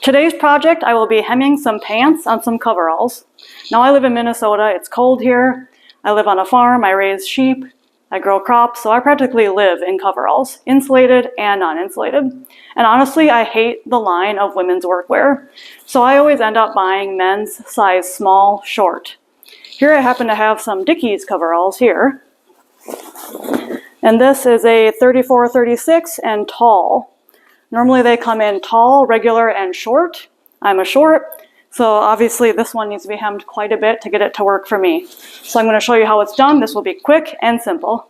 Today's project, I will be hemming some pants on some coveralls. Now I live in Minnesota, it's cold here. I live on a farm, I raise sheep, I grow crops, so I practically live in coveralls, insulated and non-insulated. And honestly, I hate the line of women's workwear. So I always end up buying men's size small, short. Here I happen to have some Dickies coveralls here. And this is a 34-36 and tall. Normally they come in tall, regular, and short. I'm a short, so obviously this one needs to be hemmed quite a bit to get it to work for me. So I'm going to show you how it's done. This will be quick and simple.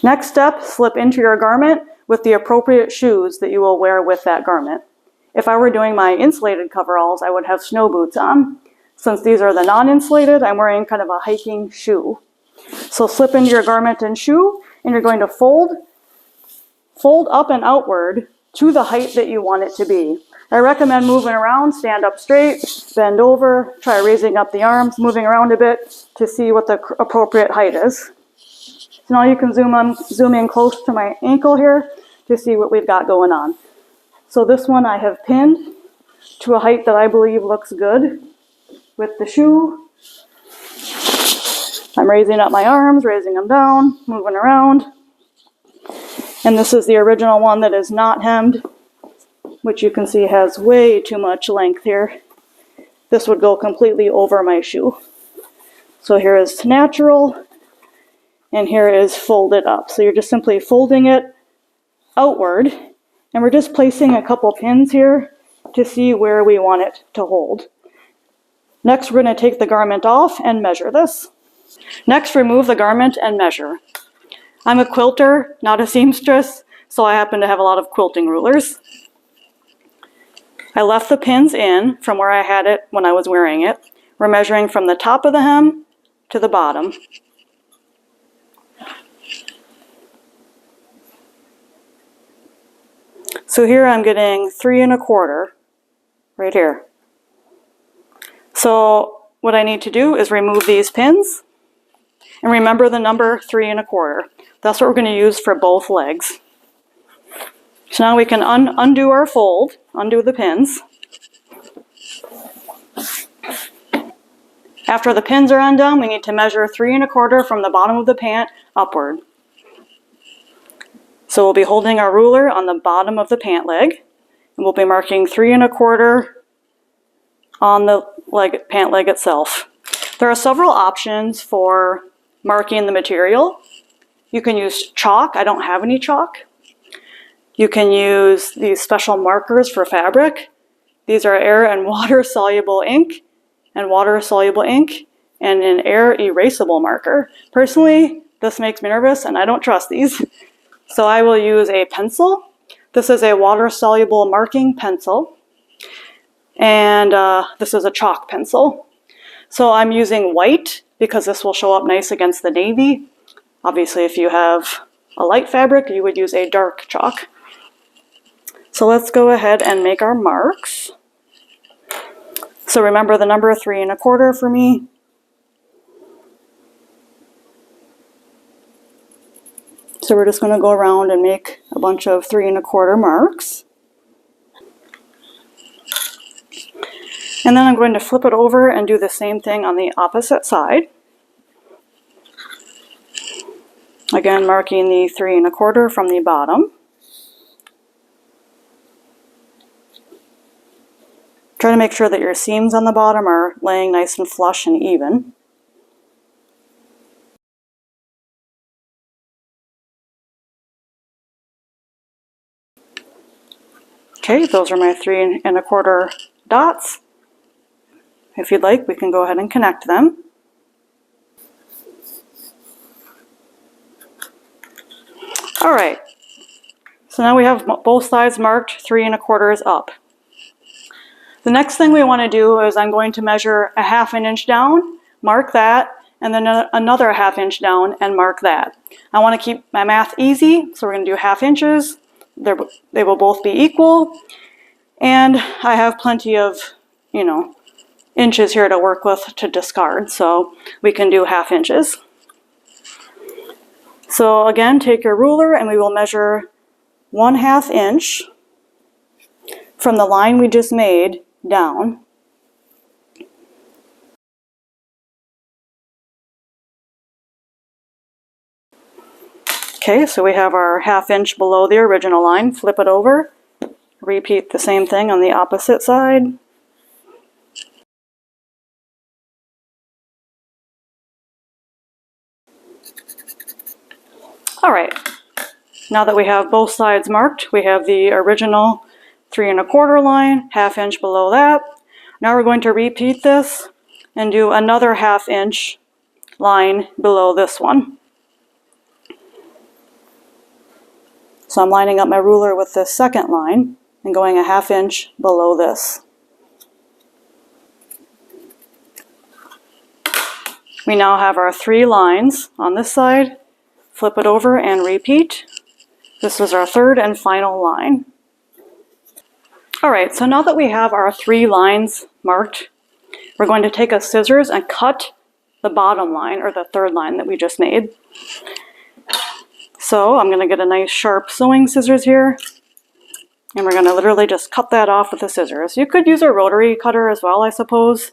Next step, slip into your garment with the appropriate shoes that you will wear with that garment. If I were doing my insulated coveralls, I would have snow boots on. Since these are the non-insulated, I'm wearing kind of a hiking shoe. So slip into your garment and shoe, and you're going to fold up and outward to the height that you want it to be. I recommend moving around, stand up straight, bend over, try raising up the arms, moving around a bit to see what the appropriate height is. So now you can zoom in close to my ankle here to see what we've got going on. So this one I have pinned to a height that I believe looks good with the shoe. I'm raising up my arms, raising them down, moving around. And this is the original one that is not hemmed, which you can see has way too much length here. This would go completely over my shoe. So here is natural, and here is folded up. So you're just simply folding it outward, and we're just placing a couple pins here to see where we want it to hold. Next, we're going to take the garment off and measure this. Next, remove the garment and measure. I'm a quilter, not a seamstress, so I happen to have a lot of quilting rulers. I left the pins in from where I had it when I was wearing it. We're measuring from the top of the hem to the bottom. So here I'm getting 3 1/4 right here. So what I need to do is remove these pins and remember the number 3 1/4. That's what we're going to use for both legs. So now we can undo our fold, undo the pins. After the pins are undone, we need to measure 3 1/4 from the bottom of the pant upward. So we'll be holding our ruler on the bottom of the pant leg, and we'll be marking 3 1/4 on the pant leg itself. There are several options for marking the material. You can use chalk. I don't have any chalk. You can use these special markers for fabric. These are air and water soluble ink, and an air erasable marker. Personally, this makes me nervous and I don't trust these. So I will use a pencil. This is a water soluble marking pencil. And this is a chalk pencil. So I'm using white because this will show up nice against the navy. Obviously, if you have a light fabric, you would use a dark chalk. So let's go ahead and make our marks. So remember the number 3 1/4 for me. So we're just going to go around and make a bunch of 3 1/4 marks. And then I'm going to flip it over and do the same thing on the opposite side. Again, marking the 3 1/4 from the bottom. Try to make sure that your seams on the bottom are laying nice and flush and even. Okay, those are my 3 1/4 dots. If you'd like, we can go ahead and connect them. All right, so now we have both sides marked 3 1/4 up. The next thing we want to do is I'm going to measure a 1/2 inch down, mark that, and then another 1/2 inch down and mark that. I want to keep my math easy, so we're going to do 1/2 inches. They will both be equal, and I have plenty of, inches here to work with to discard, so we can do 1/2 inches. So again, take your ruler and we will measure 1/2 inch from the line we just made down. Okay, so we have our 1/2 inch below the original line. Flip it over. Repeat the same thing on the opposite side. All right, now that we have both sides marked, we have the original 3 1/4 line, 1/2 inch below that. Now we're going to repeat this and do another 1/2 inch line below this one. So I'm lining up my ruler with this second line and going a 1/2 inch below this. We now have our 3 lines on this side. Flip it over and repeat. This is our 3rd and final line. All right, so now that we have our 3 lines marked, we're going to take a scissors and cut the bottom line, or the 3rd line that we just made. So I'm going to get a nice sharp sewing scissors here, and we're going to literally just cut that off with the scissors. You could use a rotary cutter as well, I suppose.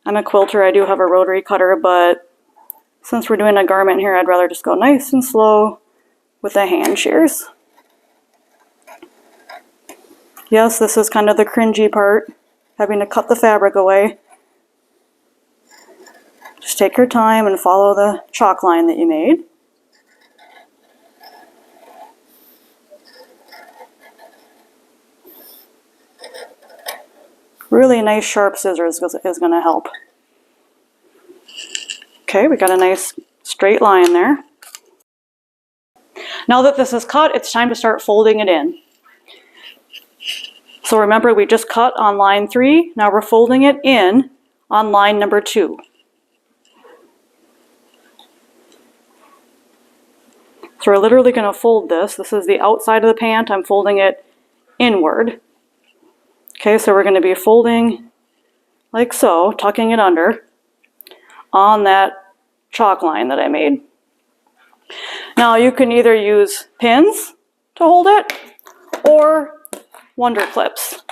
I'm a quilter, I do have a rotary cutter, but since we're doing a garment here, I'd rather just go nice and slow with the hand shears. Yes, this is kind of the cringy part, having to cut the fabric away. Just take your time and follow the chalk line that you made. Really nice sharp scissors is going to help. Okay, we got a nice straight line there. Now that this is cut, it's time to start folding it in. So remember, we just cut on line 3. Now we're folding it in on line number 2. So we're literally going to fold this. This is the outside of the pant. I'm folding it inward. Okay, so we're going to be folding like so, tucking it under on that chalk line that I made. Now you can either use pins to hold it or wonder clips.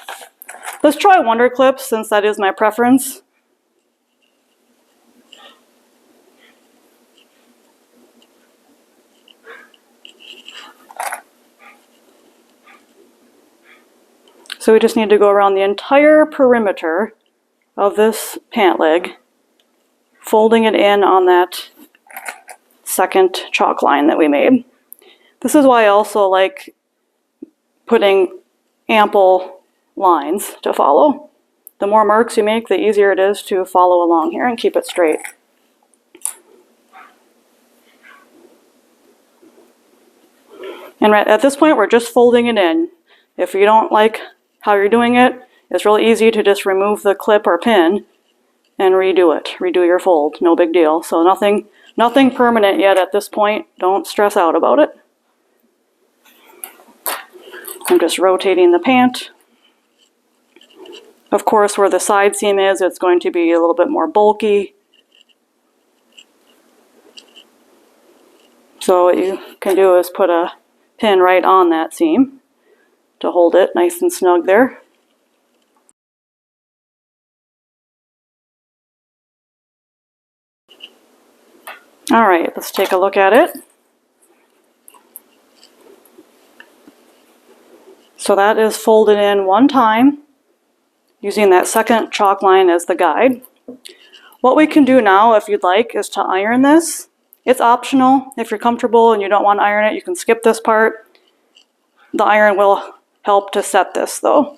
Let's try wonder clips since that is my preference. So we just need to go around the entire perimeter of this pant leg, folding it in on that second chalk line that we made. This is why I also like putting ample lines to follow. The more marks you make, the easier it is to follow along here and keep it straight. And right at this point, we're just folding it in. If you don't like how you're doing it, it's really easy to just remove the clip or pin and redo it. Redo your fold, no big deal. So nothing permanent yet at this point. Don't stress out about it. I'm just rotating the pant. Of course, where the side seam is, it's going to be a little bit more bulky. So what you can do is put a pin right on that seam to hold it nice and snug there. All right, let's take a look at it. So that is folded in one time using that second chalk line as the guide. What we can do now, if you'd like, is to iron this. It's optional. If you're comfortable and you don't want to iron it, you can skip this part. The iron will help to set this though.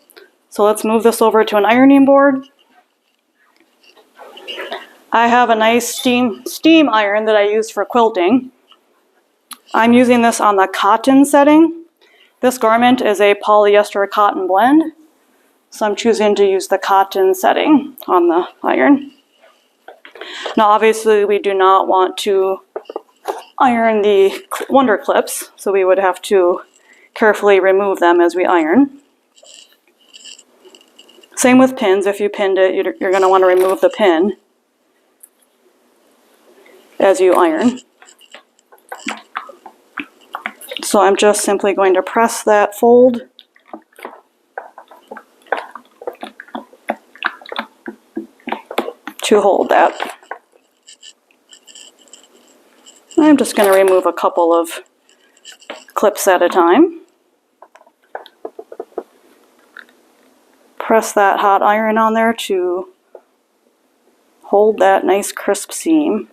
So let's move this over to an ironing board. I have a nice steam iron that I use for quilting. I'm using this on the cotton setting. This garment is a polyester cotton blend, so I'm choosing to use the cotton setting on the iron. Now obviously we do not want to iron the wonder clips, so we would have to carefully remove them as we iron. Same with pins. If you pinned it, you're going to want to remove the pin as you iron. So I'm just simply going to press that fold to hold that. I'm just going to remove a couple of clips at a time. Press that hot iron on there to hold that nice crisp seam.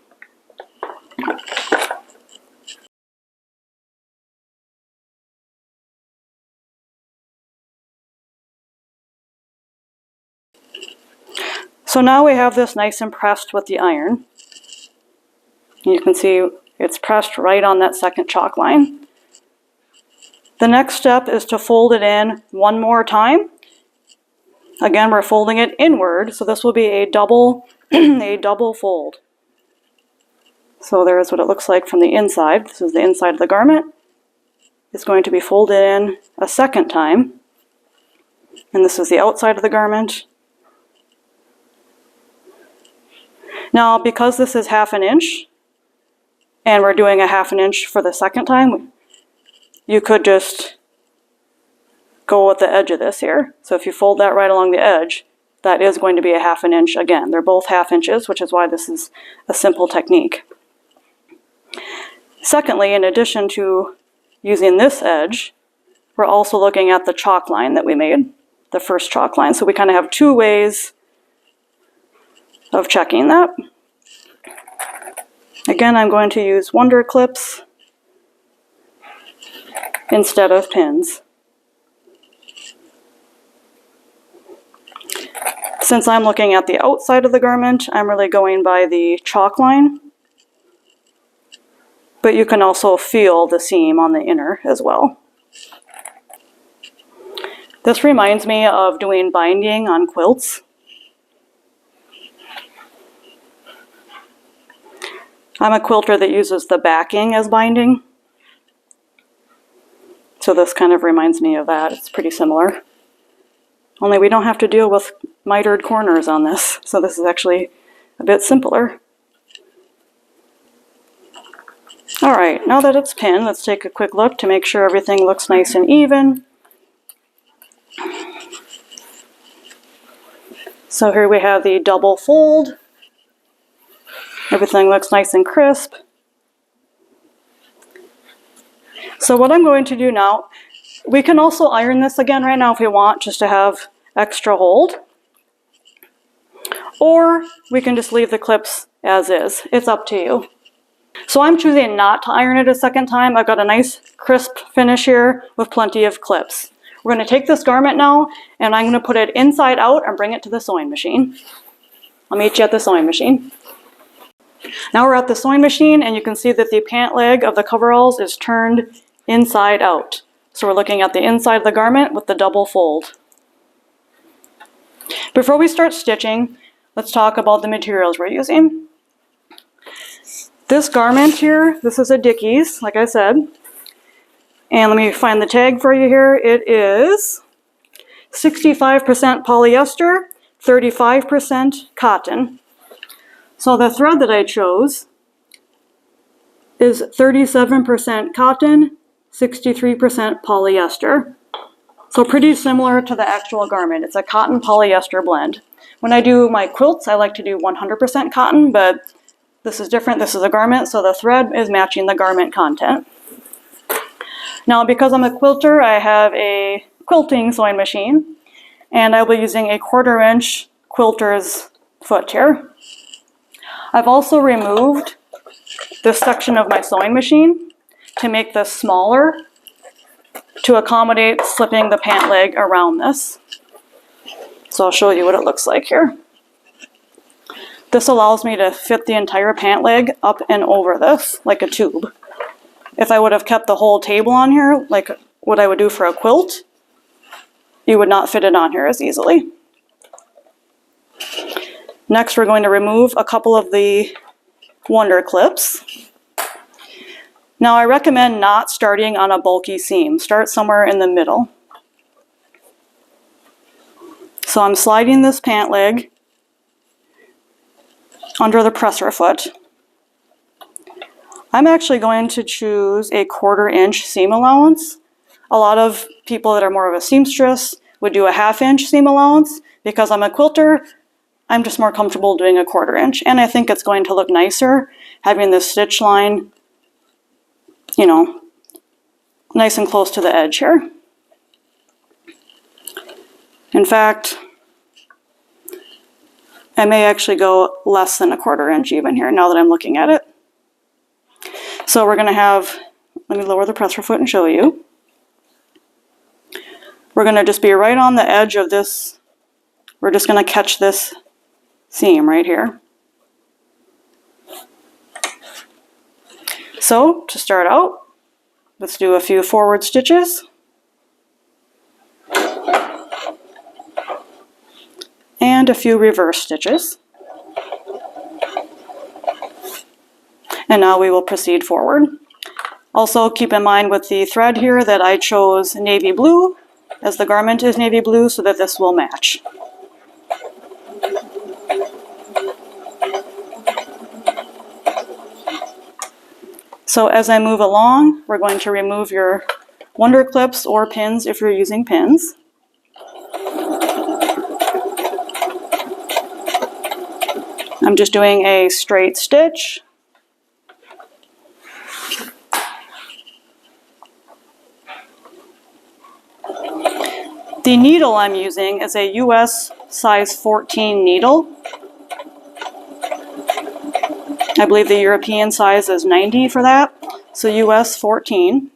So now we have this nice and pressed with the iron. You can see it's pressed right on that second chalk line. The next step is to fold it in one more time. Again, we're folding it inward, so this will be a double, a double fold. So there's what it looks like from the inside. This is the inside of the garment. It's going to be folded in a second time. And this is the outside of the garment. Now, because this is 1/2 inch, and we're doing a 1/2 inch for the second time, you could just go with the edge of this here. So if you fold that right along the edge, that is going to be a 1/2 inch again. They're both 1/2 inches, which is why this is a simple technique. Secondly, in addition to using this edge, we're also looking at the chalk line that we made, the first chalk line. So we kind of have two ways of checking that. Again, I'm going to use Wonder clips instead of pins. Since I'm looking at the outside of the garment, I'm really going by the chalk line. But you can also feel the seam on the inner as well. This reminds me of doing binding on quilts. I'm a quilter that uses the backing as binding. So this kind of reminds me of that. It's pretty similar. Only we don't have to deal with mitered corners on this. So this is actually a bit simpler. All right, now that it's pinned, let's take a quick look to make sure everything looks nice and even. So here we have the double fold. Everything looks nice and crisp. So what I'm going to do now, we can also iron this again right now if we want, just to have extra hold. Or we can just leave the clips as is. It's up to you. So I'm choosing not to iron it a second time. I've got a nice crisp finish here with plenty of clips. We're going to take this garment now, and I'm going to put it inside out and bring it to the sewing machine. I'll meet you at the sewing machine. Now we're at the sewing machine, and you can see that the pant leg of the coveralls is turned inside out. So we're looking at the inside of the garment with the double fold. Before we start stitching, let's talk about the materials we're using. This garment here, this is a Dickie's, like I said. And let me find the tag for you here. It is 65% polyester, 35% cotton. So the thread that I chose is 37% cotton, 63% polyester. So pretty similar to the actual garment. It's a cotton polyester blend. When I do my quilts, I like to do 100% cotton, but this is different. This is a garment, so the thread is matching the garment content. Now, because I'm a quilter, I have a quilting sewing machine, and I'll be using a 1/4 inch quilter's foot here. I've also removed this section of my sewing machine to make this smaller to accommodate slipping the pant leg around this. So I'll show you what it looks like here. This allows me to fit the entire pant leg up and over this like a tube. If I would have kept the whole table on here, like what I would do for a quilt, you would not fit it on here as easily. Next, we're going to remove a couple of the Wonder clips. Now, I recommend not starting on a bulky seam. Start somewhere in the middle. So I'm sliding this pant leg under the presser foot. I'm actually going to choose a 1/4 inch seam allowance. A lot of people that are more of a seamstress would do a 1/2 inch seam allowance. Because I'm a quilter, I'm just more comfortable doing a 1/4 inch, and I think it's going to look nicer having this stitch line, you know, nice and close to the edge here. In fact, I may actually go less than a 1/4 inch even here now that I'm looking at it. So we're going to have, let me lower the presser foot and show you. We're going to just be right on the edge of this. We're just going to catch this seam right here. So to start out, let's do a few forward stitches. And a few reverse stitches. And now we will proceed forward. Also keep in mind with the thread here that I chose navy blue, as the garment is navy blue, so that this will match. So as I move along, we're going to remove your wonder clips or pins if you're using pins. I'm just doing a straight stitch. The needle I'm using is a US size 14 needle. I believe the European size is 90 for that, so US 14.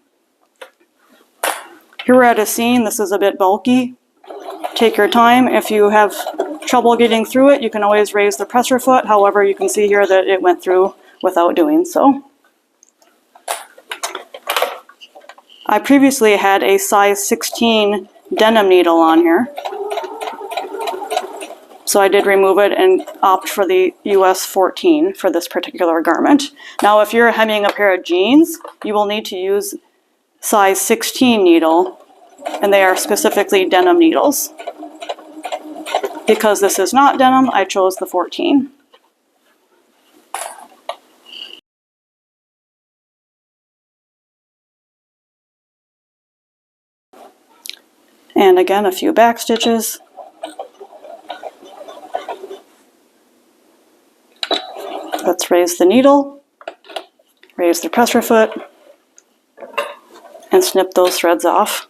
Here we're at a seam, this is a bit bulky. Take your time. If you have trouble getting through it, you can always raise the presser foot. However, you can see here that it went through without doing so. I previously had a size 16 denim needle on here, so I did remove it and opt for the US 14 for this particular garment. Now if you're hemming a pair of jeans, you will need to use size 16 needle, and they are specifically denim needles. Because this is not denim, I chose the 14. And again, a few back stitches. Let's raise the needle, raise the presser foot, and snip those threads off.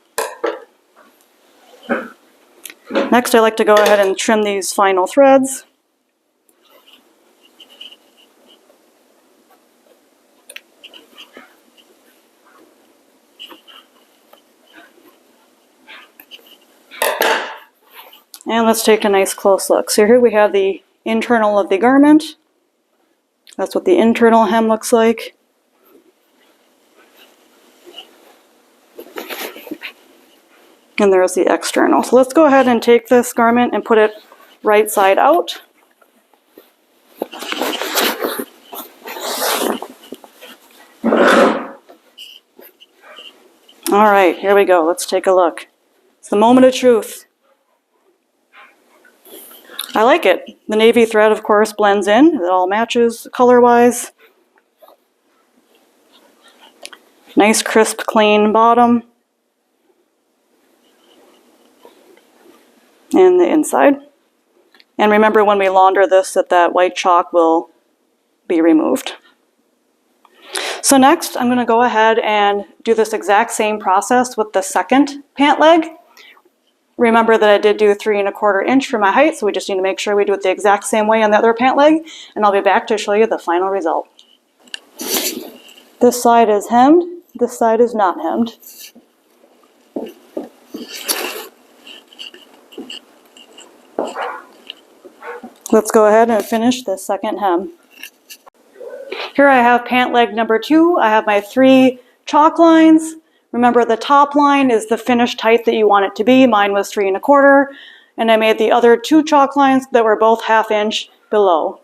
Next, I like to go ahead and trim these final threads. And let's take a nice close look. So here we have the internal of the garment. That's what the internal hem looks like. And there's the external. So let's go ahead and take this garment and put it right side out. All right, here we go. Let's take a look. It's the moment of truth. I like it. The navy thread, of course, blends in. It all matches color-wise. Nice, crisp, clean bottom. And the inside. And remember when we launder this that white chalk will be removed. So next, I'm going to go ahead and do this exact same process with the second pant leg. Remember that I did do 3 1/4 inch for my height, so we just need to make sure we do it the exact same way on the other pant leg, and I'll be back to show you the final result. This side is hemmed, this side is not hemmed. Let's go ahead and finish this second hem. Here I have pant leg number 2. I have my 3 chalk lines. Remember, the top line is the finished height that you want it to be. Mine was 3 1/4, and I made the other 2 chalk lines that were both 1/2 inch below.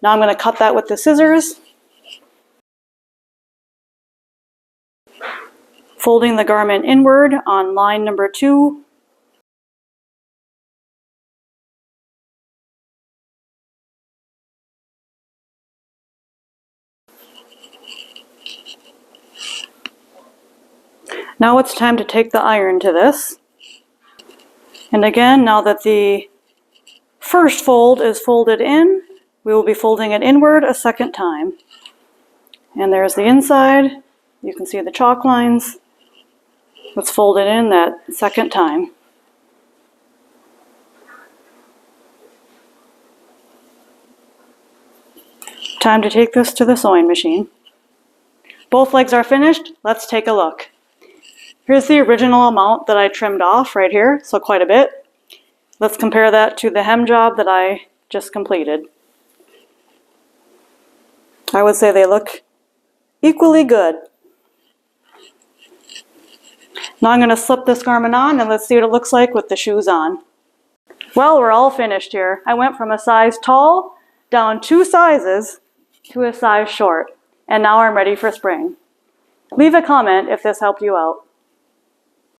Now I'm going to cut that with the scissors. Folding the garment inward on line number 2. Now it's time to take the iron to this. And again, now that the first fold is folded in. We will be folding it inward a second time. And there's the inside. You can see the chalk lines. Let's fold it in that second time. Time to take this to the sewing machine. Both legs are finished. Let's take a look. Here's the original amount that I trimmed off right here, so quite a bit. Let's compare that to the hem job that I just completed. I would say they look equally good. Now I'm going to slip this garment on and let's see what it looks like with the shoes on. Well, we're all finished here. I went from a size tall down 2 sizes to a size short, and now I'm ready for spring. Leave a comment if this helped you out.